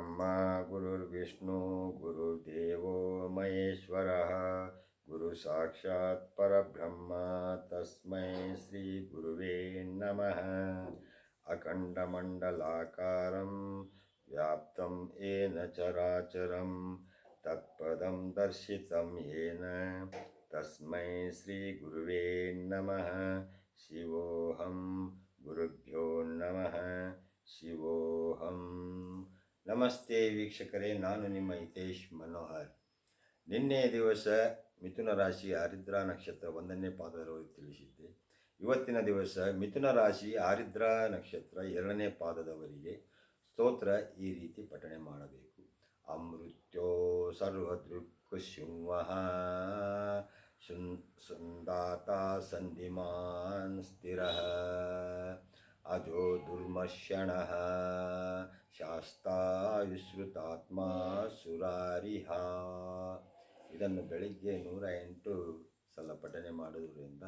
ಗುರುರ್ಬ್ರಹ್ಮ ಗುರುರ್ವಿಷ್ಣು ಗುರುರ್ದೇವೋ ಮಹೇಶ್ವರಃ ಗುರು ಸಾಕ್ಷಾತ್ ಪರಬ್ರಹ್ಮ ತಸ್ಮೈ ಶ್ರೀ ಗುರುವೇ ನಮಃ. ಅಖಂಡಮಂಡಲಾಕಾರಂ ವ್ಯಾಪ್ತಂ ಯೇನ ಚರಾಚರಂ ತತ್ಪದಂ ದರ್ಶಿತಂ ಯೇನ ತಸ್ಮೈ ಶ್ರೀ ಗುರುವೇ ನಮಃ. ಶಿವೋಹಂ ಗುರುಭ್ಯೋ ನಮಃ. ಶಿವೋಹಂ. ನಮಸ್ತೆ ವೀಕ್ಷಕರೇ, ನಾನು ನಿಮ್ಮ ಹಿತೇಶ್ ಮನೋಹರ್. ನಿನ್ನೆ ದಿವಸ ಮಿಥುನ ರಾಶಿ ಆರಿದ್ರಾ ನಕ್ಷತ್ರ 1ನೇ ಪಾದದವರೆಗೆ ತಿಳಿಸಿದ್ದೆ. ಇವತ್ತಿನ ದಿವಸ ಮಿಥುನ ರಾಶಿ ಆರಿದ್ರಾ ನಕ್ಷತ್ರ 2ನೇ ಪಾದದವರಿಗೆ ಸ್ತೋತ್ರ ಈ ರೀತಿ ಪಠಣೆ ಮಾಡಬೇಕು. ಅಮೃತ್ಯೋ ಸರ್ವದೃಕ್ ಸಿಂಹ ಸುಂದಾತ ಸಂಧಿಮಾನ್ ಸ್ಥಿರಃ ಅಜೋ ದುರ್ಮರ್ಷಣಃ ಶಾಸ್ತಾ ವಿಶ್ರುತಾತ್ಮ ಸುರಾರಿಹ. ಇದನ್ನು ಬೆಳಿಗ್ಗೆ 108 ಸಲ ಪಠನೆ ಮಾಡೋದ್ರಿಂದ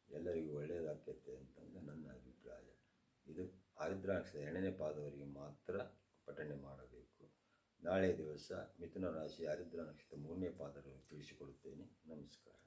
ಎಲ್ಲರಿಗೂ ಒಳ್ಳೆಯದಾಗ್ತೈತೆ ಅಂತಂದು ನನ್ನ ಅಭಿಪ್ರಾಯ. ಇದು ಆರಿದ್ರಾ ನಕ್ಷತ್ರ 2ನೇ ಪಾದವರಿಗೆ ಮಾತ್ರ ಪಠನೆ ಮಾಡಬೇಕು. ನಾಳೆ ದಿವಸ ಮಿಥುನ ರಾಶಿ ಆರಿದ್ರಾ ನಕ್ಷತ್ರ 3ನೇ ಪಾದವರೆಗೆ ತಿಳಿಸಿಕೊಡುತ್ತೇನೆ. ನಮಸ್ಕಾರ.